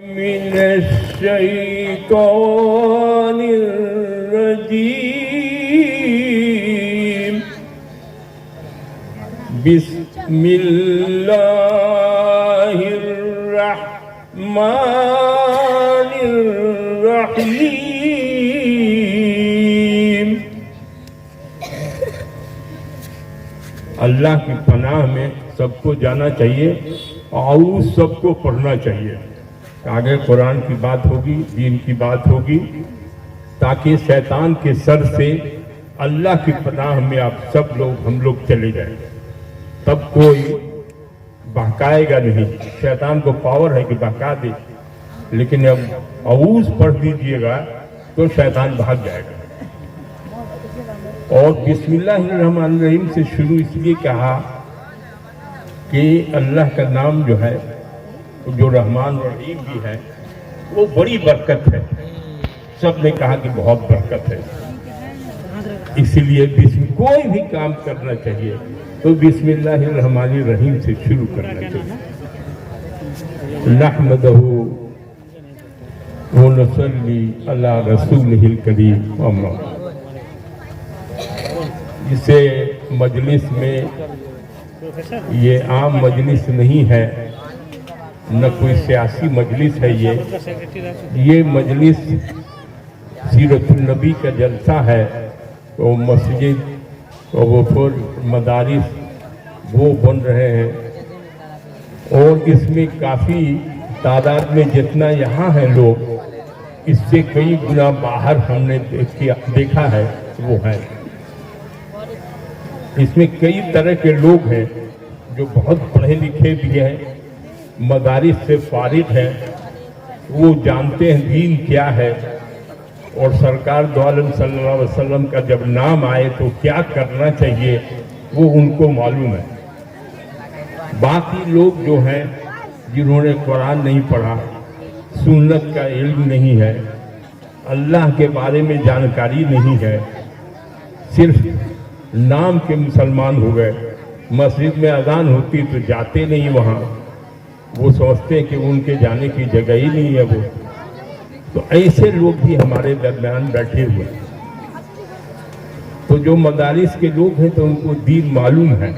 من الشیطان الرجیم بسم اللہ الرحمن الرحیم۔ اللہ کی پناہ میں سب کو جانا چاہیے، اعوذ سب کو پڑھنا چاہیے۔ آگے قرآن کی بات ہوگی، دین کی بات ہوگی، تاکہ شیطان کے سر سے اللہ کی پناہ میں آپ سب لوگ ہم لوگ چلے جائیں، تب کوئی بہکائے گا نہیں۔ شیطان کو پاور ہے کہ بہکا دے، لیکن اب اعوذ پڑھ دیجئے گا تو شیطان بھاگ جائے گا۔ اور بسم اللہ الرحمن الرحیم سے شروع اس لیے کہا کہ اللہ کا نام جو ہے، جو رحمان رحیم بھی ہے، وہ بڑی برکت ہے۔ سب نے کہا کہ بہت برکت ہے، اس لیے کوئی بھی کام کرنا چاہیے تو بسم اللہ الرحمن الرحیم سے شروع کرنا چاہیے۔ نحمدہ ونصلی علی رسولہ الکریم، اما اسے مجلس میں، یہ عام مجلس نہیں ہے، نہ کوئی سیاسی مجلس ہے، یہ مجلس سیرت النبی کا جلسہ ہے۔ وہ مسجد اور وہ پھر مدارس وہ بن رہے ہیں، اور اس میں کافی تعداد میں جتنا یہاں ہے لوگ، اس سے کئی گنا باہر ہم نے دیکھا ہے وہ ہے۔ اس میں کئی طرح کے لوگ ہیں جو بہت پڑھے لکھے بھی ہیں، مدارس سے فارغ ہیں، وہ جانتے ہیں دین کیا ہے، اور سرکار دو عالم صلی اللہ علیہ وسلم کا جب نام آئے تو کیا کرنا چاہیے وہ ان کو معلوم ہے۔ باقی لوگ جو ہیں جنہوں نے قرآن نہیں پڑھا، سنت کا علم نہیں ہے، اللہ کے بارے میں جانکاری نہیں ہے، صرف نام کے مسلمان ہو گئے، مسجد میں اذان ہوتی تو جاتے نہیں وہاں، وہ سمجھتے ہیں کہ ان کے جانے کی جگہ ہی نہیں ہے وہ، تو ایسے لوگ بھی ہمارے درمیان بیٹھے ہوئے ہیں۔ تو جو مدارس کے لوگ ہیں تو ان کو دین معلوم ہے،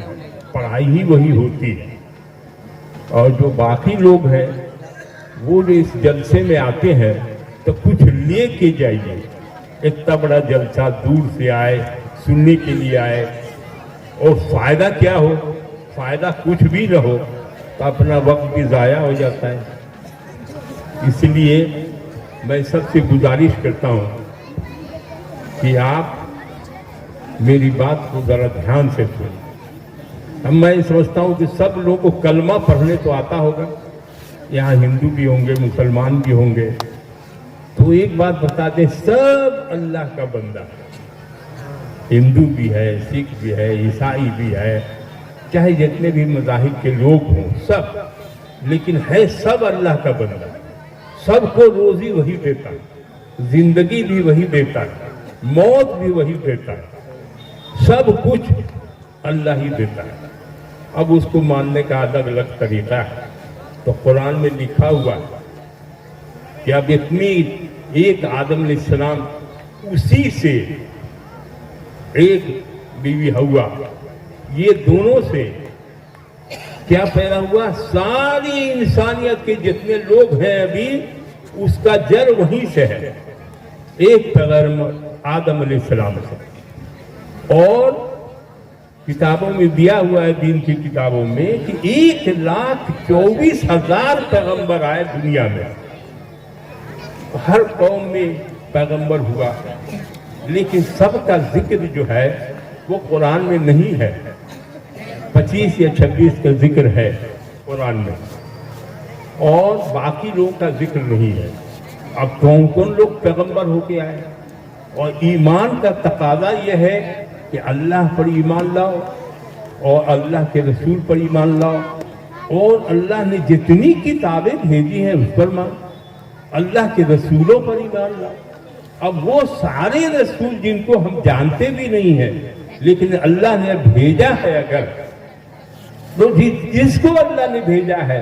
پڑھائی ہی وہی ہوتی ہے، اور جو باقی لوگ ہیں وہ جو اس جلسے میں آتے ہیں تو کچھ لے کے جائیے۔ اتنا بڑا جلسہ دور سے آئے، سننے کے لیے آئے، اور فائدہ کیا ہو؟ فائدہ کچھ بھی نہ ہو تو اپنا وقت بھی ضائع ہو جاتا ہے۔ اس لیے میں سب سے گزارش کرتا ہوں کہ آپ میری بات کو ذرا دھیان سے سنیں۔ میں سمجھتا ہوں کہ سب لوگوں کو کلمہ پڑھنے تو آتا ہوگا، یہاں ہندو بھی ہوں گے، مسلمان بھی ہوں گے، تو ایک بات بتا دیں، سب اللہ کا بندہ ہے، ہندو بھی ہے، سکھ بھی ہے، عیسائی بھی ہے، چاہے جتنے بھی مذاہب کے لوگ ہوں سب، لیکن ہے سب اللہ کا بندہ۔ سب کو روزی وہی دیتا ہے، زندگی بھی وہی دیتا ہے، موت بھی وہی دیتا ہے، سب کچھ اللہ ہی دیتا ہے۔ اب اس کو ماننے کا الگ الگ طریقہ ہے۔ تو قرآن میں لکھا ہوا ہے کہ اب اتنی ایک آدم علیہ السلام، اسی سے ایک بیوی ہوا، یہ دونوں سے کیا پیدا ہوا؟ ساری انسانیت کے جتنے لوگ ہیں ابھی، اس کا جڑ وہیں سے ہے، ایک پیغمبر آدم علیہ السلام سے۔ اور کتابوں میں دیا ہوا ہے، دین کی کتابوں میں، کہ 1,24,000 پیغمبر آئے دنیا میں، ہر قوم میں پیغمبر ہوا، لیکن سب کا ذکر جو ہے وہ قرآن میں نہیں ہے۔ 25 یا 26 کا ذکر ہے قرآن میں، اور باقی لوگوں کا ذکر نہیں ہے۔ اب کون کون لوگ پیغمبر ہو کے آئے؟ اور ایمان کا تقاضا یہ ہے کہ اللہ پر ایمان لاؤ، اور اللہ کے رسول پر ایمان لاؤ، اور اللہ نے جتنی کتابیں بھیجی ہیں اس پر مان، اللہ کے رسولوں پر ایمان لاؤ۔ اب وہ سارے رسول جن کو ہم جانتے بھی نہیں ہیں، لیکن اللہ نے بھیجا ہے، اگر تو جس کو اللہ نے بھیجا ہے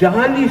40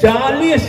40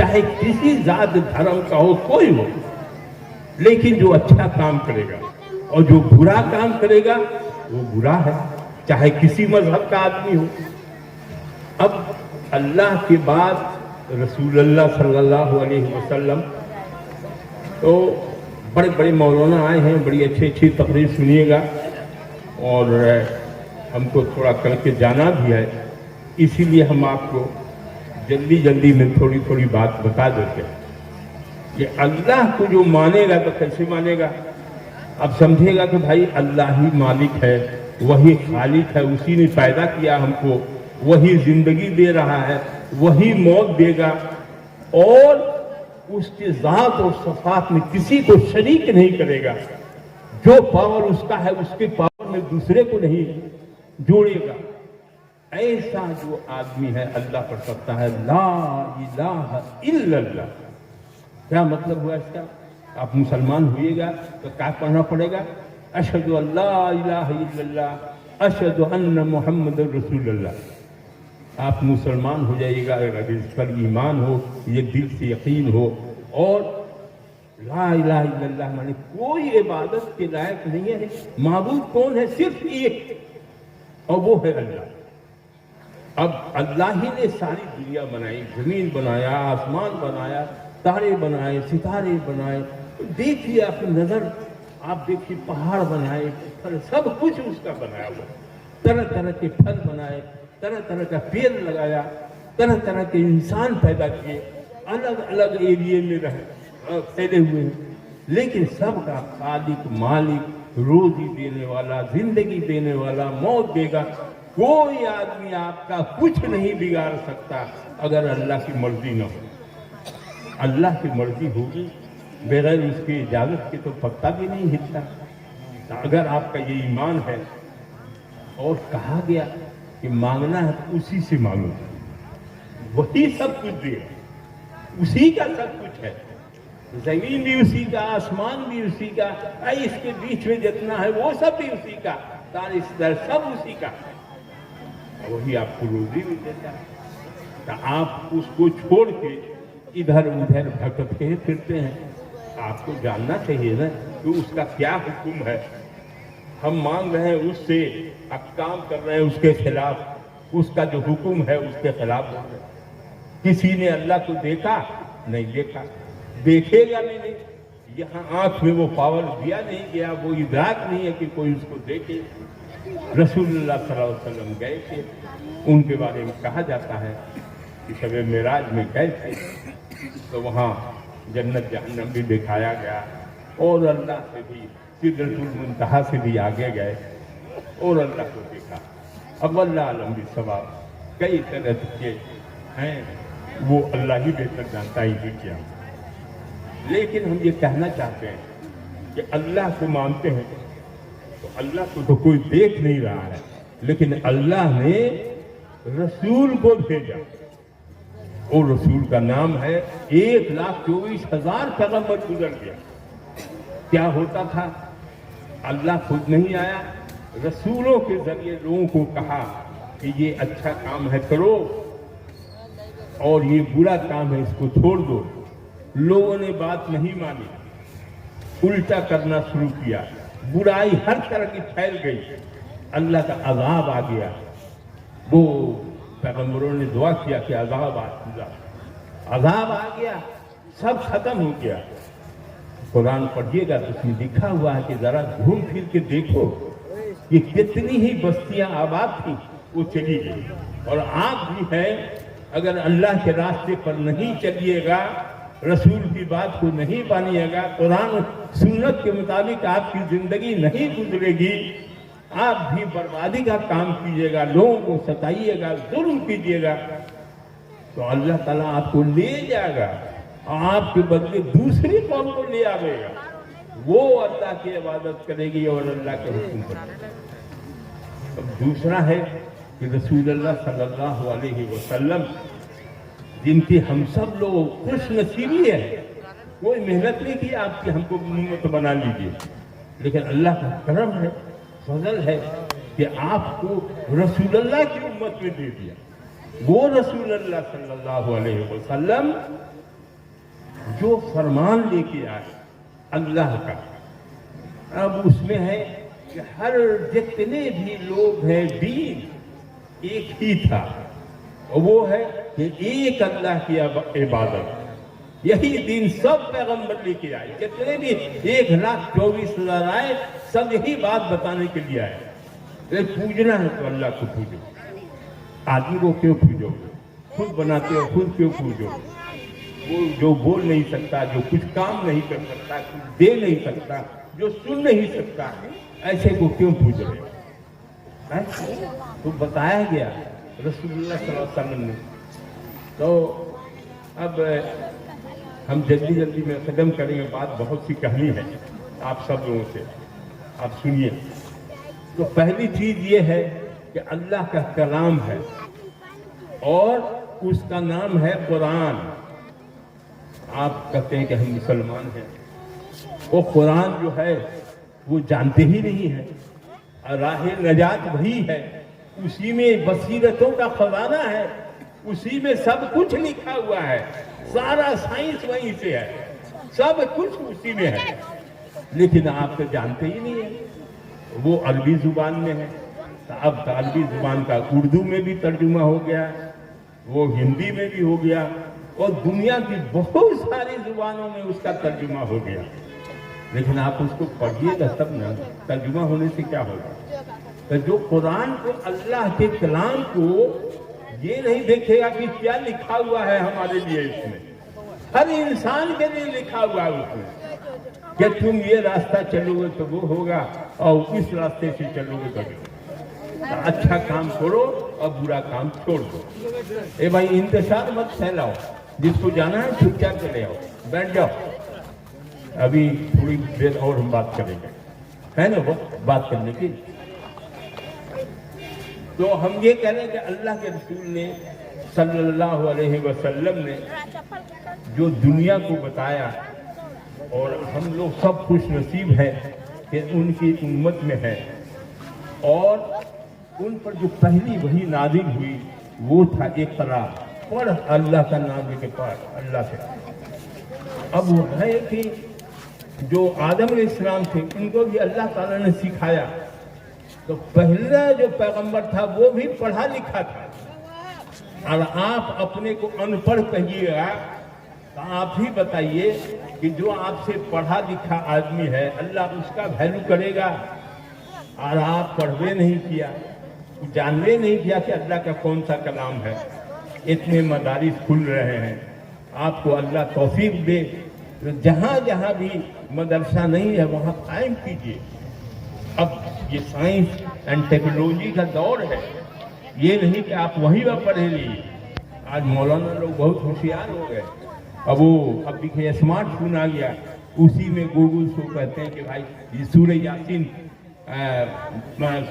چاہے کسی ذات دھرم کا ہو، کوئی ہو، لیکن جو اچھا کام کرے گا اور جو برا کام کرے گا وہ برا ہے، چاہے کسی مذہب کا آدمی ہو۔ اب اللہ کے بعد رسول اللہ صلی اللہ علیہ وسلم، تو بڑے بڑے مولانا آئے ہیں، بڑی اچھی تقریر سنیے گا، اور ہم کو تھوڑا کر کے جانا بھی ہے، اسی لیے ہم آپ کو جلدی میں تھوڑی بات بتا دیتے ہیں کہ اللہ کو جو مانے گا تو کیسے مانے گا؟ اب سمجھے گا کہ بھائی اللہ ہی مالک ہے، وہی خالق ہے، اسی نے پیدا کیا ہم کو، وہی زندگی دے رہا ہے، وہی موت دے گا، اور اس کے ذات اور صفات میں کسی کو شریک نہیں کرے گا، جو پاور اس کا ہے اس کے پاور میں دوسرے کو نہیں جوڑے گا۔ ایسا جو آدمی ہے اللہ پڑھ سکتا ہے لا الہ الا اللہ۔ کیا مطلب ہوا اس کا؟ آپ مسلمان ہوئیے گا تو کیا پڑھنا پڑے گا؟ اشہد ان لا الہ الا اللہ اشہد ان محمد رسول اللہ۔ آپ مسلمان ہو جائیے گا اگر اس پر ایمان ہو، یہ دل سے یقین ہو، اور لا الہ الا اللہ مانے کوئی عبادت کے لائق نہیں ہے، معبود کون ہے؟ صرف ایک، اور وہ ہے اللہ۔ اب اللہ ہی نے ساری دنیا بنائی، زمین بنایا، آسمان بنایا، تارے بنائے، ستارے بنائے، دیکھیے اپنی نظر، آپ دیکھیے پہاڑ بنائے، سب کچھ اس کا بنایا ہوا، طرح طرح کے پھل بنائے، طرح طرح کا پیڑ لگایا، طرح طرح کے انسان پیدا کیے، الگ الگ ایریے میں پھیلے ہوئے ہیں، لیکن سب کا خالق مالک، روزی دینے والا، زندگی دینے والا، موت دے گا۔ کوئی آدمی آپ کا کچھ نہیں بگاڑ سکتا اگر اللہ کی مرضی نہ ہو۔ اللہ کی مرضی ہوگی، بغیر اس کی اجازت کے تو پتہ بھی نہیں ہلتا۔ اگر آپ کا یہ ایمان ہے، اور کہا گیا کہ مانگنا ہے تو اسی سے مانگو، وہی سب کچھ دے، اسی کا سب کچھ ہے، زمین بھی اسی کا، آسمان بھی اسی کا، اس کے بیچ میں جتنا ہے وہ سب بھی اسی کا، تارے ستارے سب اسی کا، وہی آپ کو روزی بھی دیتا ہے۔ تو آپ اس کو چھوڑ کے ادھر ادھر بھٹکتے پھرتے ہیں، آپ کو جاننا چاہیے نا کہ اس کا کیا حکم ہے۔ ہم مانگ رہے ہیں اس سے، اب کام کر رہے ہیں اس کے خلاف، اس کا جو حکم ہے اس کے خلاف ہو رہے ہیں۔ کسی نے اللہ کو دیکھا نہیں، دیکھا، دیکھے گا بھی نہیں، یہاں آنکھ میں وہ پاور دیا نہیں گیا، وہ ادراک نہیں ہے کہ کوئی اس کو دیکھے۔ رسول اللہ صلی اللہ علیہ وسلم گئے تھے، ان کے بارے میں کہا جاتا ہے کہ شب معراج میں گئے تھے تو وہاں جنت جہنم بھی دکھایا گیا، اور اللہ سے بھی سدرۃ المنتہا سے بھی آگے گئے اور اللہ کو دیکھا۔ اب اللہ عالم بالثواب کئی طرح کے ہیں، وہ اللہ ہی بہتر جانتا ہے کہ کیا، لیکن ہم یہ کہنا چاہتے ہیں کہ اللہ کو مانتے ہیں تو اللہ کو تو کوئی دیکھ نہیں رہا ہے، لیکن اللہ نے رسول کو بھیجا، اور رسول کا نام ہے 1,24,000 پیغمبر گزر گیا۔ کیا ہوتا تھا؟ اللہ خود نہیں آیا، رسولوں کے ذریعے لوگوں کو کہا کہ یہ اچھا کام ہے کرو، اور یہ برا کام ہے اس کو چھوڑ دو۔ لوگوں نے بات نہیں مانی، الٹا کرنا شروع کیا، برائی ہر طرح کی پھیل گئی، اللہ کا عذاب آ گیا۔ وہ پیغمبروں نے دعا کیا کہ عذاب آ گیا، سب ختم ہو گیا۔ قرآن پڑھیے گا تو اس میں لکھا ہوا ہے کہ ذرا گھوم پھر کے دیکھو، یہ کتنی ہی بستیاں آباد تھیں وہ چلی گئی، اور آپ بھی ہیں، اگر اللہ کے راستے پر نہیں چلیے گا، رسول کی بات کو نہیں مانیے گا، قرآن سنت کے مطابق آپ کی زندگی نہیں گزرے گی، آپ بھی بربادی کا کام کیجیے گا، لوگوں کو ستائیے گا، ظلم کیجیے گا، تو اللہ تعالیٰ آپ کو لے جائے گا، آپ کے بدلے دوسری قوم کو لے آئے گا، وہ اللہ کی عبادت کرے گی اور اللہ کے حکم کرے گی۔ اب دوسرا ہے کہ رسول اللہ صلی اللہ علیہ وسلم جن کی ہم سب لوگ خوش نصیبی ہے، کوئی محنت نہیں کی آپ کی ہم کو امت بنا لیجیے، لیکن اللہ کا کرم ہے، فضل ہے کہ آپ کو رسول اللہ کی امت میں دے دیا۔ وہ رسول اللہ صلی اللہ علیہ وسلم جو فرمان لے کے آئے اللہ کا، اب اس میں ہے کہ ہر جتنے بھی لوگ ہیں دین ایک ہی تھا، وہ ہے کہ ایک اللہ کی عبادت، یہی دین سب پیغمبر لے کے آئے، جتنے بھی 1,24,000 آئے سب یہی بات بتانے کے لیے آئے، پوجنا ہے تو اللہ کو پوجو، آدمی کو کیوں پوجو، خود بناتے ہو خود کیوں پوجو، وہ جو بول نہیں سکتا، جو کچھ کام نہیں کر سکتا، کچھ دے نہیں سکتا، جو سن نہیں سکتا، ایسے کو کیوں پوج رہے ہیں؟ تو بتایا گیا رسول اللہ صلی اللہ علیہ وسلم نے۔ تو اب ہم جلدی میں ختم کریں گے، بات بہت سی کہانی ہے آپ سب لوگوں سے، آپ سنیے۔ تو پہلی چیز یہ ہے کہ اللہ کا کلام ہے اور اس کا نام ہے قرآن۔ آپ کہتے ہیں کہ ہم مسلمان ہیں، وہ قرآن جو ہے وہ جانتے ہی نہیں ہے، راہ نجات وہی ہے، اسی میں بصیرتوں کا خزانہ ہے، اسی میں سب کچھ لکھا ہوا ہے، سارا سائنس وہیں سے ہے، سب کچھ اسی میں ہے، لیکن آپ تو جانتے ہی نہیں ہیں۔ وہ عربی زبان میں ہے، اب عربی زبان کا اردو میں بھی ترجمہ ہو گیا، وہ ہندی میں بھی ہو گیا، اور دنیا کی بہت ساری زبانوں میں اس کا ترجمہ ہو گیا، لیکن آپ اس کو پڑھیے گا تب نا، ترجمہ ہونے سے کیا ہوگا؟ تو جو قرآن کو، اللہ کے کلام کو یہ نہیں دیکھے گا کہ کیا لکھا ہوا ہے ہمارے لیے، اس میں ہر انسان کے لیے لکھا ہوا ہے اس میں، کہ تم یہ راستہ چلو گے تو وہ ہوگا، اور اس راستے سے چلو گے تو اچھا کام کرو اور برا کام چھوڑ دو۔ اے بھائی انتشار مت پھیلاؤ، جس کو جانا ہے چپ چاپ چلے آؤ، بیٹھ جاؤ، ابھی تھوڑی دیر اور ہم بات کریں گے، ہے نا وہ بات کرنے کی۔ تو ہم یہ کہہ رہے ہیں کہ اللہ کے رسول نے صلی اللہ علیہ وسلم نے جو دنیا کو بتایا، اور ہم لوگ سب خوش نصیب ہیں کہ ان کی امت میں ہے، اور ان پر جو پہلی وحی نازل ہوئی وہ تھا اقرا، پڑھ اللہ کا نام لے کے پڑھ اللہ سے۔ اب وہ ہے کہ جو آدم علیہ السلام تھے ان کو بھی اللہ تعالیٰ نے سکھایا، تو پہلا جو پیغمبر تھا وہ بھی پڑھا لکھا تھا، اور آپ اپنے کو ان پڑھ کہیے گا تو آپ ہی بتائیے کہ جو آپ سے پڑھا لکھا آدمی ہے اللہ اس کا ویلیو کرے گا، اور آپ پڑھوے نہیں کیا، جانوے نہیں کیا کہ اللہ کا کون سا کلام ہے۔ اتنے مدارس کھل رہے ہیں، آپ کو اللہ توفیق دے، جہاں جہاں بھی مدرسہ نہیں ہے وہاں قائم کیجیے۔ اب یہ سائنس اینڈ ٹیکنالوجی کا دور ہے، یہ نہیں کہ آپ وہیں پر پڑھے لیجیے۔ آج مولانا لوگ بہت ہوشیار ہو گئے، اب دیکھیں اسمارٹ فون آ گیا، اسی میں گوگل کو کہتے ہیں کہ بھائی یہ سورہ یاسین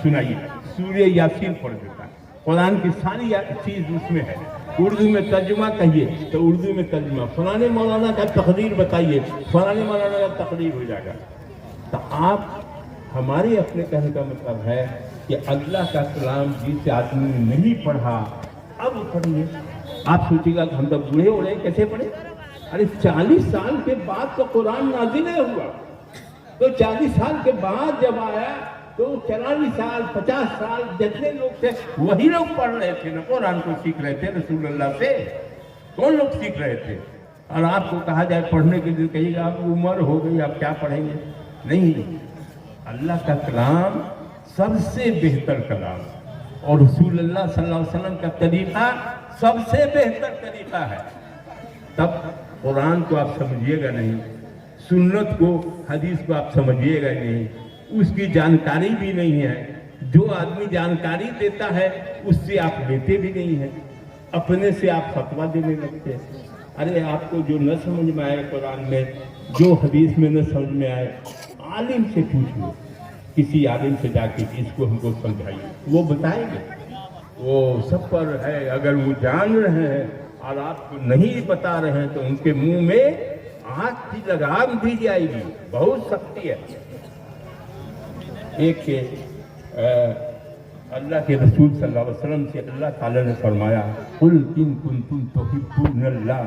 سنائیے، سورہ یاسین پڑھ دیتا ہے، قرآن کی ساری چیز اس میں ہے، اردو میں ترجمہ کہیے تو اردو میں ترجمہ، فلانے مولانا کا تقریر بتائیے، فلانے مولانا کا تقریر ہو جائے گا۔ تو آپ ہمارے اپنے کہنے کا مطلب ہے کہ اللہ کا کلام جس آدمی نے نہیں پڑھا اب پڑھیے۔ آپ سوچیے گا کہ ہم تو بوڑھے ہو رہے ہیں کیسے پڑھے؟ ارے 40 سال کے بعد تو قرآن نازل ہوا، تو 40 سال کے بعد جب آیا تو 44 سال 50 سال جتنے لوگ تھے وہی لوگ پڑھ رہے تھے نا، قرآن کو سیکھ رہے تھے رسول اللہ سے، کون لوگ سیکھ رہے تھے؟ اور آپ کو کہا جائے پڑھنے کے لیے کہیے گا آپ عمر ہو گئی آپ کیا پڑھیں گے؟ نہیں، اللہ کا کلام سب سے بہتر کلام، اور رسول اللہ صلی اللہ علیہ وسلم کا طریقہ سب سے بہتر طریقہ ہے۔ تب قرآن کو آپ سمجھیے گا نہیں، سنت کو حدیث کو آپ سمجھیے گا نہیں، اس کی جانکاری بھی نہیں ہے، جو آدمی جانکاری دیتا ہے اس سے آپ لیتے بھی نہیں ہیں، اپنے سے آپ فتویٰ دینے لگتے ہیں۔ ارے آپ کو جو نہ سمجھ میں آئے قرآن میں، جو حدیث میں نہ سمجھ میں آئے، عالم سے پوچھو، کسی عالم سے جا کے اس کو ہم کو سمجھائیے، وہ بتائیں گے، وہ سب پر ہے۔ اگر وہ جان رہے ہیں اور آپ کو نہیں بتا رہے ہیں تو ان کے منہ میں آگ کی لگام دی جائے گی، بہت سختی ہے۔ ایک اللہ کے رسول صلی اللہ علیہ وسلم سے اللہ تعالیٰ نے فرمایا قُلْ إِن كُنتُمْ تُحِبُّونَ اللَّهَ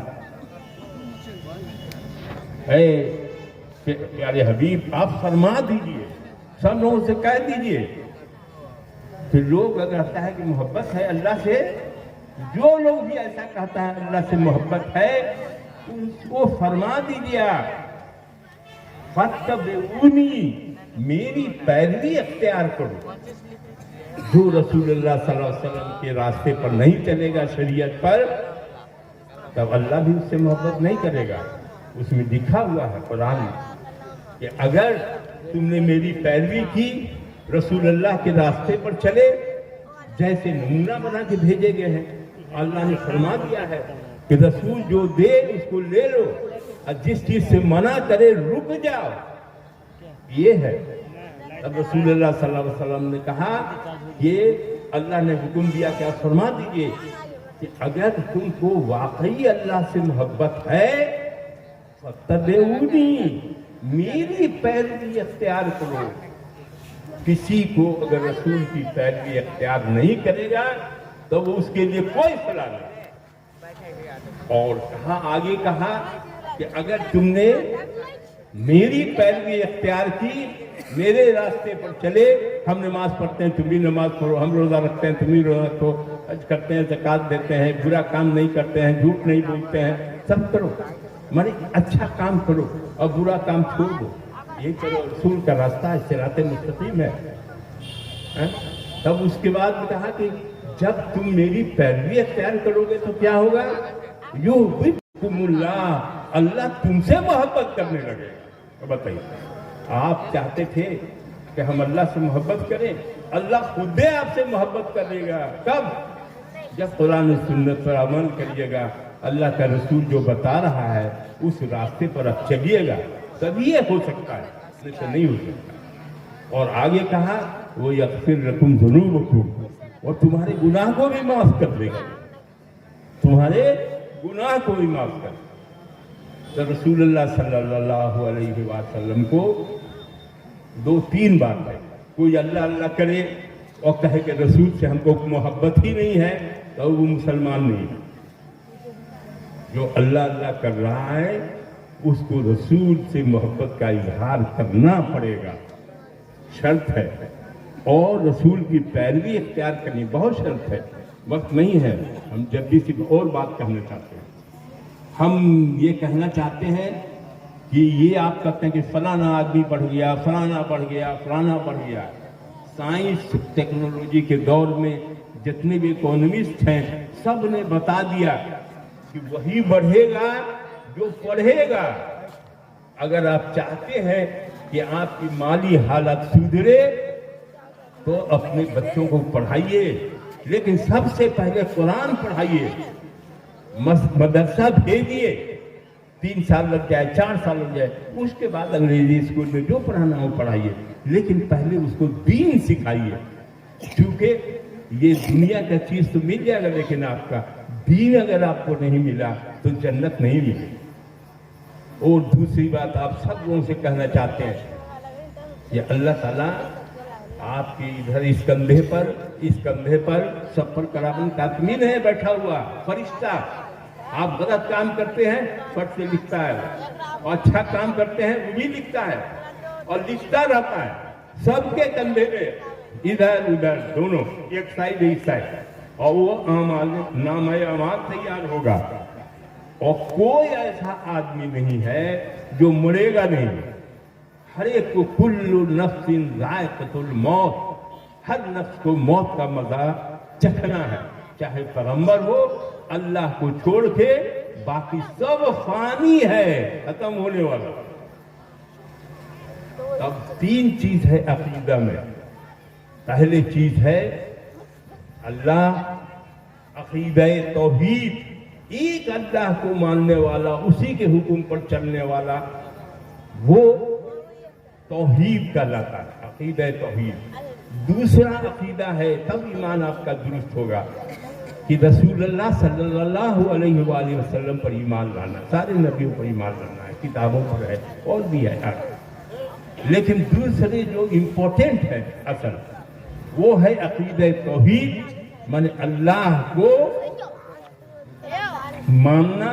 اے پیارے حبیب آپ فرما دیجئے، سب لوگوں سے کہہ دیجئے. پھر لوگ اگر کہتا ہے کہ محبت ہے اللہ سے، جو لوگ بھی ایسا کہتا ہے اللہ سے محبت ہے اس کو فرما دیجئے فَاتَّبِعُونِی، میری پیروی اختیار کرو. جو رسول اللہ صلی اللہ علیہ وسلم کے راستے پر نہیں چلے گا، شریعت پر، تب اللہ بھی اس سے محبت نہیں کرے گا. اس میں لکھا ہوا ہے قرآن میں کہ اگر تم نے میری پیروی کی، رسول اللہ کے راستے پر چلے، جیسے نمونہ بنا کے بھیجے گئے ہیں. اللہ نے فرما دیا ہے کہ رسول جو دے اس کو لے لو، اور جس چیز سے منع کرے رک جاؤ. یہ ہے. اب رسول اللہ صلی اللہ علیہ وسلم نے کہا یہ اللہ نے حکم دیا کہ آپ فرما دیجئے کہ اگر تم کو واقعی اللہ سے محبت ہے فَاتَّبِعُونِی، میری پیروی اختیار کرو. کسی کو اگر رسول کی پیروی اختیار نہیں کرے گا تو وہ اس کے لیے کوئی فلاح نہیں. اور کہاں آگے کہا کہ اگر تم نے میری پیروی اختیار کی، میرے راستے پر چلے، ہم نماز پڑھتے ہیں تم بھی نماز پڑھو، ہم روزہ رکھتے ہیں تم بھی روزہ رکھو، حج کرتے ہیں، زکوٰۃ دیتے ہیں، برا کام نہیں کرتے ہیں، جھوٹ نہیں بولتے ہیں، سب کرو، مانے اچھا کام کرو اور برا کام چھوڑ دو. یہ کرو، رسول کا راستہ ہے، صراط مستقیم ہے. تب اس کے بعد کہا کہ جب تم میری پیروی اختیار کرو گے تو کیا ہوگا؟ یحببکم اللہ، اللہ تم سے محبت کرنے لگے. بتائیے، آپ چاہتے تھے کہ ہم اللہ سے محبت کریں، اللہ خود آپ سے محبت کرے گا. کب؟ جب قرآن و سنت پر عمل کریے گا، اللہ کا رسول جو بتا رہا ہے اس راستے پر آپ چلیے گا، تب یہ ہو سکتا ہے، نہیں تو نہیں ہو سکتا. اور آگے کہا وہ یغفر لکم ذنوبکم، اور تمہارے گناہ کو بھی معاف کر دے گا، تمہارے گناہ کو بھی معاف کر دے گا. تو رسول اللہ صلی اللہ علیہ وسلم کو دو تین بات ہے. کوئی اللہ اللہ کرے اور کہے کہ رسول سے ہم کو محبت ہی نہیں ہے تو وہ مسلمان نہیں ہے. جو اللہ اللہ کر رہا ہے اس کو رسول سے محبت کا اظہار کرنا پڑے گا، شرط ہے. اور رسول کی پیروی اختیار کرنی بہت شرط ہے. وقت نہیں ہے، ہم جب بھی صرف اور بات کہنا چاہتے ہیں. ہم یہ کہنا چاہتے ہیں کہ یہ آپ کہتے ہیں کہ فلانا آدمی بڑھ گیا، فلانا بڑھ گیا، فلانا بڑھ گیا. سائنس ٹیکنالوجی کے دور میں جتنے بھی اکانومسٹ ہیں سب نے بتا دیا کہ وہی بڑھے گا جو پڑھے گا. اگر آپ چاہتے ہیں کہ آپ کی مالی حالت سدھرے تو اپنے بچوں کو پڑھائیے، لیکن سب سے پہلے قرآن پڑھائیے، مدرسہ بھیجیے. 3 سال لگ جائے، 4 سال لگ جائے، اس کے بعد انگریزی اسکول میں جو پڑھانا ہو پڑھائیے، لیکن پہلے اس کو دین سکھائیے. کیونکہ یہ دنیا کا چیز تو مل جائے گا، لیکن آپ کا دین اگر آپ کو نہیں ملا تو جنت نہیں ملے. اور دوسری بات آپ سب لوگوں سے کہنا چاہتے ہیں کہ اللہ تعالیٰ آپ کے ادھر اس کندھے پر سفر کرابن کاتمین ہے بیٹھا ہوا فرشتہ. آپ غلط کام کرتے ہیں فٹ سے لکھتا ہے، اور اچھا کام کرتے ہیں وہ بھی لکھتا ہے، اور لکھتا رہتا ہے سب کے کندھے پہ، ادھر ادھر دونوں، ایک سائڈ ایک سائڈ. اور وہ نام اعمال تیار ہوگا. اور کوئی ایسا آدمی نہیں ہے جو مرے گا نہیں. ہر ایک کو کل نفس ذائقۃ الموت، ہر نفس کو موت کا مزہ چکھنا ہے. چاہے پیغمبر ہو، اللہ کو چھوڑ کے باقی سب فانی ہے، ختم ہونے والا. اب 3 چیز ہے عقیدہ میں. پہلی چیز ہے اللہ، عقیدہ توحید، ایک اللہ کو ماننے والا، اسی کے حکم پر چلنے والا، وہ توحید کہلاتا ہے، عقیدہ توحید. دوسرا عقیدہ ہے، تب ایمان آپ کا درست ہوگا، کہ رسول اللہ صلی اللہ علیہ وآلہ وسلم پر ایمان لانا، سارے نبیوں پر ایمان لانا ہے، کتابوں پر ہے اور بھی ہے. لیکن دوسرے جو امپورٹنٹ ہے اصل، وہ ہے عقیدہ توحید، مانے اللہ کو ماننا،